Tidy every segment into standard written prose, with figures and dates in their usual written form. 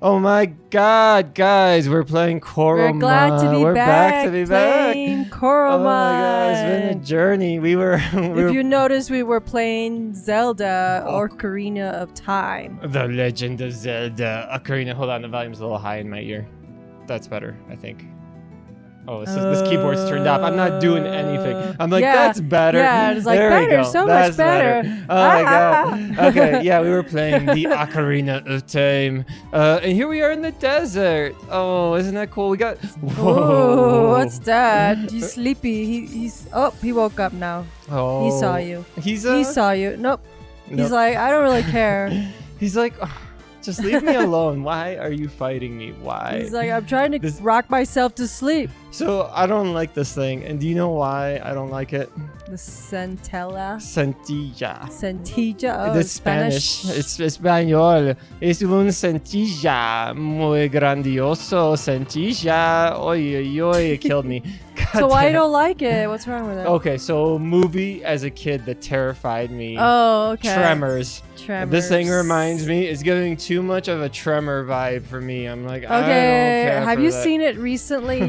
Oh my God, guys, we're playing Coromon. We're glad to be We're back to be playing back. Coromon. Oh my God, it's been a journey. If you notice, we were playing Zelda Ocarina of Time. The Legend of Zelda Ocarina. Hold on, the volume's a little high in my ear. That's better, I think. Oh, this keyboard's turned off. I'm not doing anything. I'm like, that's better. Yeah, it's like, there better, so much better. Oh my God. Okay, yeah, we were playing the Ocarina of Time. And here we are in the desert. Oh, isn't that cool? We got... Whoa, what's that? He's sleepy. He woke up now. Oh. He saw you. He saw you. Nope. He's like, I don't really care. He's like... Just leave me alone. Why are you fighting me? Why? He's like, I'm trying to rock myself to sleep. So I don't like this thing. And do you know why I don't like it? The centella. Centilla. Centilla. Oh, It's Spanish. It's Espanol. Es un centilla muy grandioso. Centilla. Oy, oy, oy. It killed me. So why you don't like it? What's wrong with it? Okay, so movie as a kid that terrified me. Oh, okay. Tremors. This thing reminds me, it's giving too much of a Tremor vibe for me. I'm like, okay, I don't care. Have you seen it recently?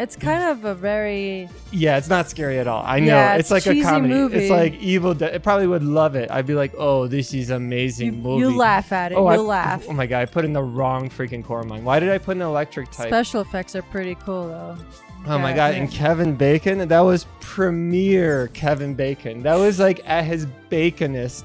It's kind of a very... Yeah, it's not scary at all. I know. Yeah, it's like a comedy. Movie. It's like Evil Dead. I probably would love it. I'd be like, oh, this is amazing movie. You laugh at it. You'll laugh. Oh my God, I put in the wrong freaking Coromon. Why did I put an electric type? Special effects are pretty cool though. Oh my God, and Kevin Bacon, that was premier Kevin Bacon. That was like at his baconest.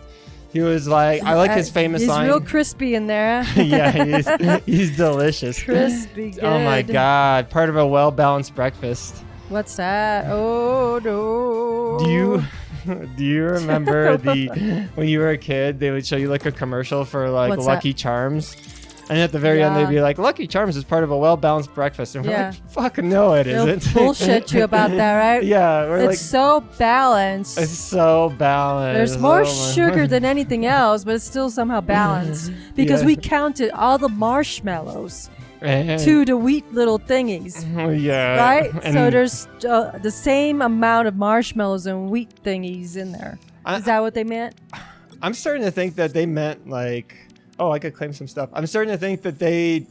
He was like, I like his famous line. He's real crispy in there. Yeah, he's delicious. Crispy, good. Oh my God, part of a well-balanced breakfast. What's that? Oh no. Do you remember when you were a kid, they would show you like a commercial for like Lucky Charms? And at the very end, they'd be like, Lucky Charms is part of a well-balanced breakfast. And we're like, fuck no, it isn't. They'll bullshit you about that, right? Yeah. It's so balanced. It's so balanced. There's more sugar than anything else, but it's still somehow balanced. Because we counted all the marshmallows to the wheat little thingies. Yeah. Right? So there's the same amount of marshmallows and wheat thingies in there. Is that what they meant? I'm starting to think that they meant like... Oh, I could claim some stuff. I'm starting to think that the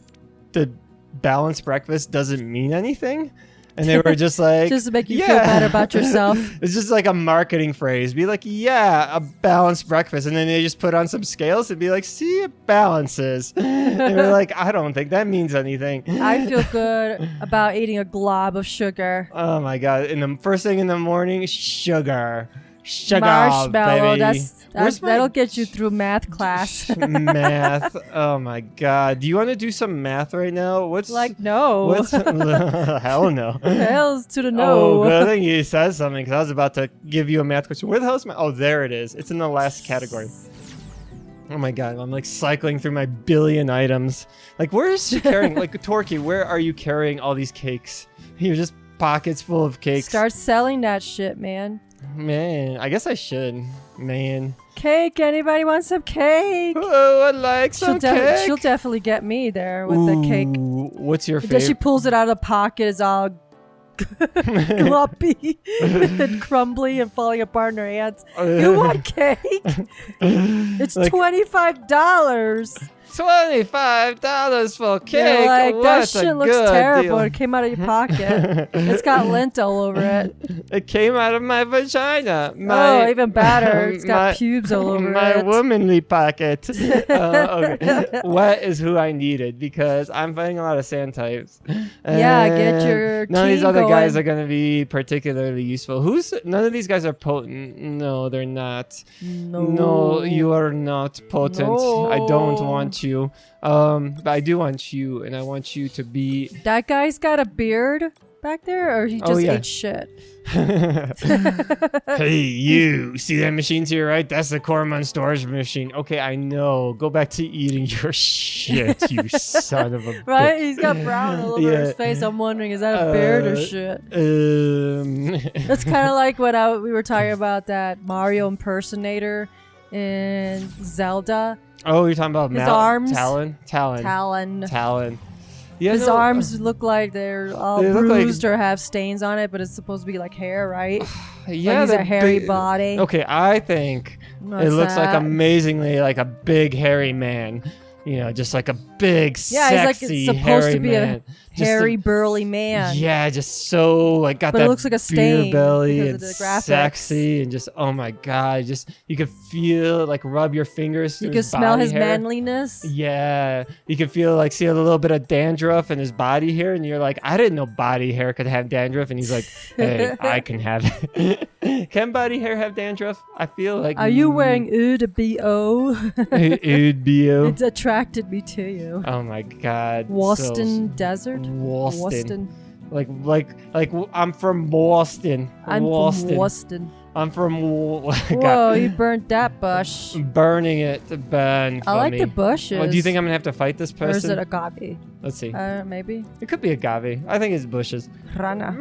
balanced breakfast doesn't mean anything. And they were just like... just to make you feel better about yourself. It's just like a marketing phrase. Be like, yeah, a balanced breakfast. And then they just put on some scales and be like, see, it balances. And we're like, I don't think that means anything. I feel good about eating a glob of sugar. Oh my God. The first thing in the morning, sugar. Marshmallow, baby. That'll get you through math class. Math. Oh my God. Do you want to do some math right now? No. Hell no. Hell's to the no. Oh, good thing you said something, because I was about to give you a math question. Where the hell is my... Oh, there it is. It's in the last category. Oh my God. I'm like cycling through my billion items. Like, where is she carrying... like, Torky, where are you carrying all these cakes? You're just pockets full of cakes. Start selling that shit, man. Man, I guess I should. Man. Cake. Anybody want some cake? Oh, I like some cake. She'll definitely get me there with the cake. What's your favorite? Then she pulls it out of the pocket. It's all gloppy and crumbly and falling apart in her hands. You want cake? It's like, $25. $25 for cake. You're like, what that shit looks terrible. Deal. It came out of your pocket. It's got lint all over it. It came out of my vagina. Even better. It's got pubes all over it. My womanly pocket. Okay. What is who I needed? Because I'm fighting a lot of sand types. Yeah, get your none of these other guys are going to be particularly useful. None of these guys are potent. No, they're not. No, you are not potent. No. I don't want you. But I do want you, and I want you to be... That guy's got a beard back there, or he just ate shit? Hey, you see that machine to your right? That's the Coromon storage machine. Okay, I know. Go back to eating your shit, you son of a bitch. Right? He's got brown all over his face. I'm wondering, is that a beard or shit? It's kind of like when we were talking about that Mario impersonator in Zelda. Oh, you're talking about his arms? Talon. Yeah, his arms look like they're all bruised or have stains on it, but it's supposed to be like hair, right? Yeah, like he's a hairy body. Okay, I think it looks like amazingly like a big hairy man. You know, just like a big, Yeah, he's like sexy, it's supposed hairy to be man. a hairy, burly man. Yeah, just so like got But that it looks like a beer stain belly because and of the graphics. sexy and just oh my god, just you could feel like rub your fingers through You can his smell body his hair. manliness. Yeah, you can feel like see a little bit of dandruff in his body hair, and you're like, I didn't know body hair could have dandruff, and he's like, hey, I can have it. Can body hair have dandruff? I feel like. Are you wearing eau de bo? Udbio? It's attracted me to you. Oh my god. Wostin Desert. Wostin. Like I'm from Wostin. I'm Wostin. from Wostin. I'm from. Whoa, you burnt that bush. Burning it to burn. For I like me. the bushes. Well, do you think I'm gonna have to fight this person? Or is it agave? Let's see. Maybe. It could be agave. I think it's bushes. Rana.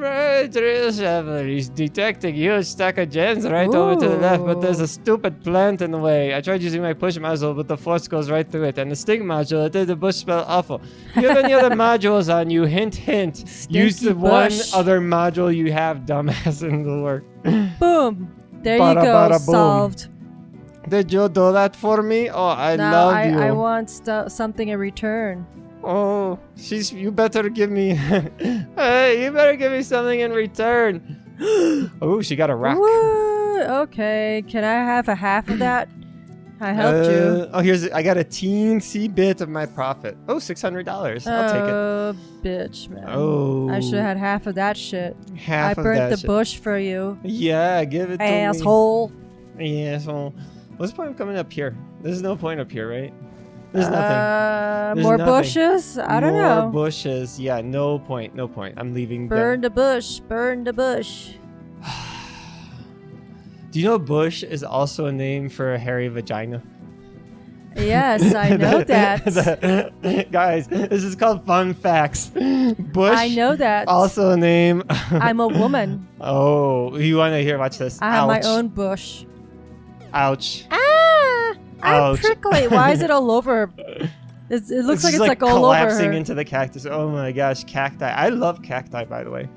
Patricia, he's detecting huge stack of gems right over to the left, but there's a stupid plant in the way. I tried using my push module, but the force goes right through it. And the sting module, it did the bush spell awful. You have any other modules on you? Hint, hint. Use the bush. one other module you have, dumbass, and it'll work. Boom. There you Bada, go. bada, boom. Solved. Did you do that for me? Oh, I Now love you. I want something in return. Oh, you better give me. Hey, you better give me something in return. Oh, she got a rock. Woo, okay, can I have a half of that? I helped you. Oh, I got a teensy bit of my profit. Oh, $600. I'll take it. Oh, bitch, man. Oh. I should have had half of that shit. Half I of burnt that the shit. bush for you. Yeah, give it to Asshole. me. Asshole. What's the point of coming up here? There's no point up here, right? There's nothing. There's More nothing. bushes? I don't know. More bushes. Yeah, no point. No point. I'm leaving. Burn the bush. Burn the bush. Do you know bush is also a name for a hairy vagina? Yes, I know that. Guys, this is called Fun Facts. Bush. I know that. Also a name. I'm a woman. Oh, you want to hear? Watch this. I have my Ouch. own bush. Ouch. Ah! I'm Ouch. prickly. Why is it all over? It looks like it's like all over collapsing her. into the cactus. Oh my gosh, cacti. I love cacti, by the way.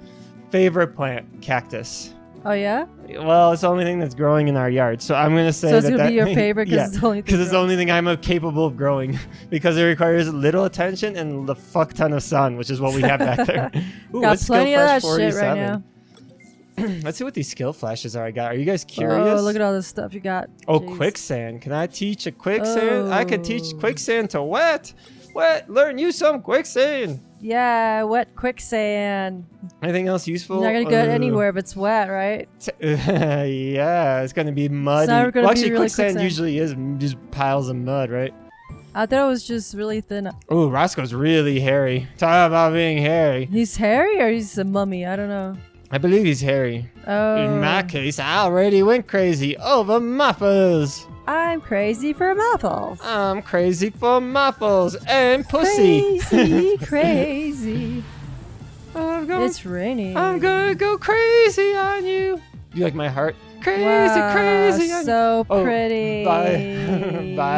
Favorite plant, cactus. Oh, yeah? Well, it's the only thing that's growing in our yard. So I'm going to say So it's that going to be your that- favorite because yeah, it's the only thing. because it's the only thing I'm capable of growing. Because it requires little attention and a fuck ton of sun, which is what we have back there. Ooh, Got what's plenty of skill that flash shit right 47? now. Let's see what these skill flashes are I got. Are you guys curious? Oh, look at all this stuff you got. Oh, Jeez. quicksand. Can I teach a quicksand? I could teach Oh. quicksand to wet. Learn you some quicksand. Yeah, wet quicksand. Anything else useful? You're not going to go anywhere if it's wet, right? Yeah, it's going to be muddy. not gonna Well, be actually, really quicksand quicksand. usually is just piles of mud, right? I thought it was just really thin. Oh, Roscoe's really hairy. Talk about being hairy. He's hairy or he's a mummy? I don't know. I believe he's hairy. Oh. In my case, I already went crazy over Moffels. I'm crazy for Moffels. I'm crazy for Moffels and pussy. Crazy, crazy. It's raining. I'm gonna go crazy on you. You like my heart? Crazy, Wow, crazy on you. so Oh, pretty. by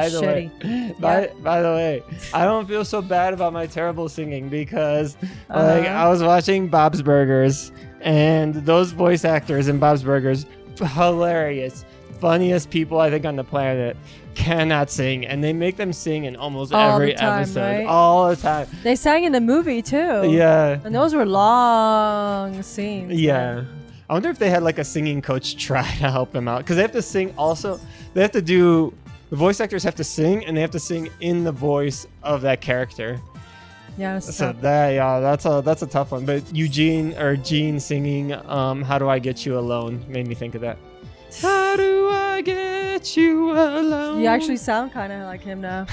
the way, Shitty. by the way, I don't feel so bad about my terrible singing because like Uh-huh. I was watching Bob's Burgers and those voice actors in Bob's Burgers, hilarious, funniest people I think on the planet, cannot sing, and they make them sing in almost All every the time, episode, right? all the time. They sang in the movie too. Yeah, And those were long scenes. yeah. I wonder if they had like a singing coach try to help them out because they have to sing also. They have to do the voice actors have to sing and they have to sing in the voice of that character. Yeah. So that's a tough one. But Gene singing "How Do I Get You Alone" made me think of that. How do I get you alone? You actually sound kind of like him now.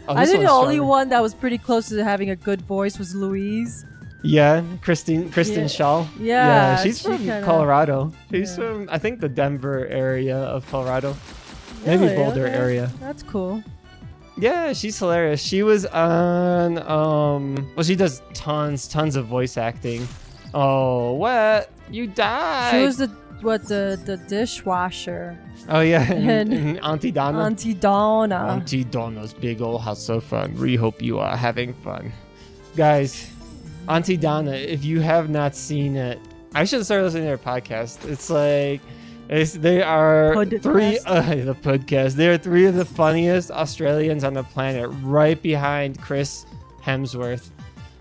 Oh, I this think the one's only stronger. one that was pretty close to having a good voice was Louise. Yeah, Kristen Yeah. Shaw. Yeah, she's she from kinda- Colorado. She's yeah. from I think the Denver area of Colorado, maybe Really? Boulder Okay. area. That's cool. Yeah, she's hilarious. She was on well, she does tons of voice acting. Oh, what? You died. She was the dishwasher. Oh yeah, and- and Auntie Donna. Auntie Donna. Auntie Donna's big old house of fun. We hope you are having fun. Guys, Auntie Donna, if you have not seen it, I should start listening to her podcast. It's like They are Podcast. the podcast. They are 3 of the funniest Australians on the planet, right behind Chris Hemsworth.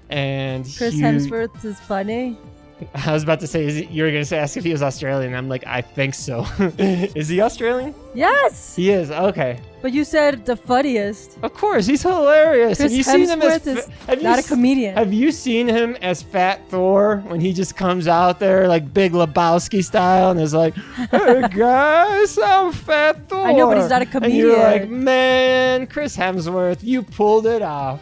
And Chris Hemsworth is funny. I was about to say, you were going to ask if he was Australian. I'm like, I think so. Is he Australian? Yes. He is. Okay. But you said the funniest. Of course, he's hilarious. Chris Hemsworth is not a comedian. Have you seen him as Fat Thor when he just comes out there like Big Lebowski style and is like, "Hey guys, I'm Fat Thor." I know, but he's not a comedian. And you're like, man, Chris Hemsworth, you pulled it off.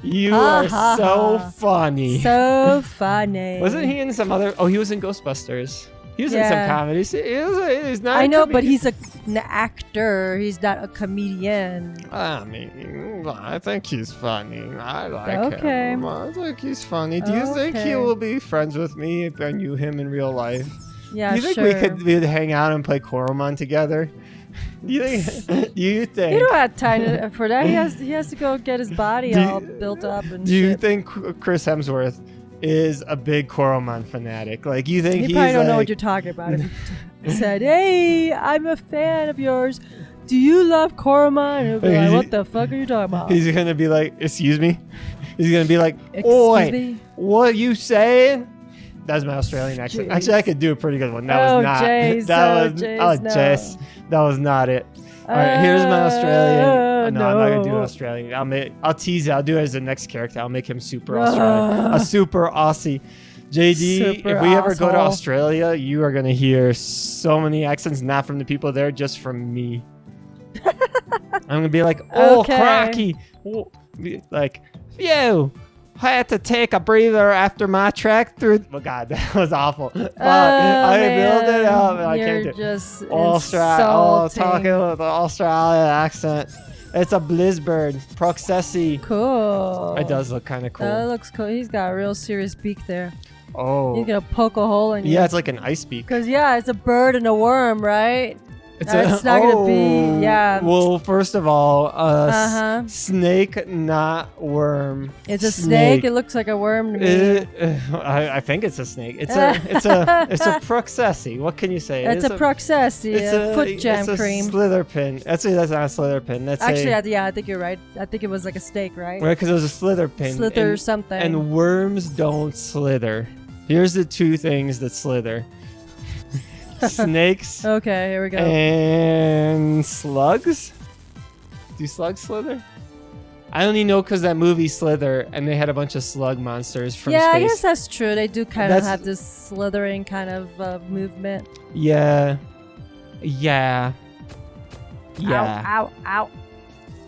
You are so funny. So funny. Wasn't he in some other? Oh, he was in Ghostbusters. He was in some comedies. He's not. I know, but he's an actor. He's not a comedian. I mean, I think he's funny. I like him. I think he's funny. Do you think he will be friends with me if I knew him in real life? Yeah, Do you think we'd hang out and play Coromon together? Do you think? You don't have time for that. He has to go get his body all built up and. Do you think Chris Hemsworth is a big Coromon fanatic? Like, you think he probably don't know what you're talking about. He said, "Hey, I'm a fan of yours. Do you love Coromon?" He'll be like, "What the fuck are you talking about?" He's gonna be like, "Excuse me." He's gonna be like, "Excuse me? What you saying?" That's my Australian accent. Jeez. Actually, I could do a pretty good one. That was not. Jace. That was not it. All right, here's my Australian. No, I'm not gonna do an Australian. I'll tease it. I'll do it as the next character. I'll make him super Australian, a super Aussie. JD, if we ever go to Australia, you are gonna hear so many accents, not from the people there, just from me. I'm gonna be like, "Oh, cracky," like, "Phew, I had to take a breather after my trek through." Oh God, that was awful. I built it up, and I can't do it. Just talking with the Australian accent. It's a Blizzbird Processi. Cool. It does look kind of cool. That looks cool. He's got a real serious beak there. Oh. He's gonna poke a hole in you. Yeah, it's like an ice beak. Cause it's a bird and a worm, right? It's not gonna be. Yeah. Well, first of all, snake, not worm. It's a snake. It looks like a worm to me. I think it's a snake. It's a Processi. What can you say? It's a Processi. It's a foot jam cream. Slither pin. That's not a slither pin. I think you're right. I think it was like a snake, right? Right, because it was a slither pin. Slither or something. And worms don't slither. Here's the 2 things that slither. Snakes. Okay, here we go. And slugs? Do slugs slither? I only know because that movie Slither, and they had a bunch of slug monsters from space. Yeah, I guess that's true. They do kind of have this slithering kind of movement. Yeah. Ow, ow.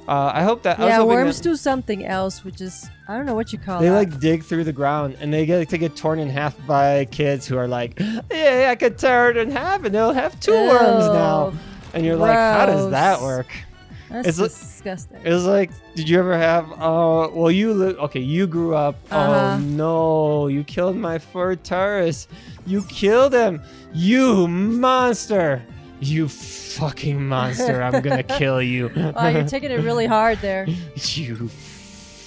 I hope that. Yeah, worms do something else, which is I don't know what you call it. They like dig through the ground, and they get torn in half by kids who are like, "Yeah, I could tear it in half, and they'll have 2 worms now." And you're like, "How does that work?" That's disgusting. It's like, did you ever have? Well, you grew up. Oh no, you killed my fur tourist. You killed him. You monster. You fucking monster. I'm gonna kill you. Wow, you're taking it really hard there. You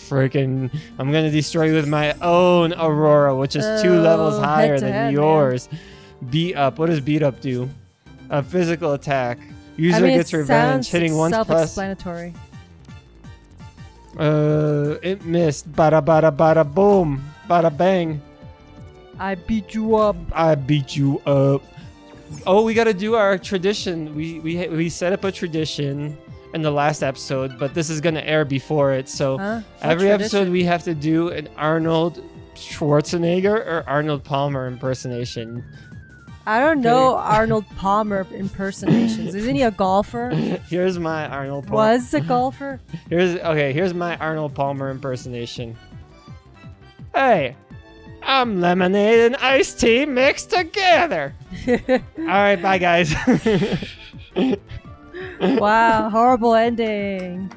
freaking. I'm gonna destroy you with my own Aroara, which is 2 levels higher than yours. Man. Beat up. What does beat up do? A physical attack. User gets revenge. Hitting once plus. Self-explanatory. It missed. Bada bada bada boom. Bada bang. I beat you up. Oh, we got to do our tradition. We set up a tradition in the last episode, but this is going to air before it. So every episode we have to do an Arnold Schwarzenegger or Arnold Palmer impersonation. I don't know Arnold Palmer impersonations. Isn't he a golfer? Here's my Arnold Palmer. Was a golfer? Here's my Arnold Palmer impersonation. Hey. I'm lemonade and iced tea mixed together. All right, bye, guys. Wow, horrible ending.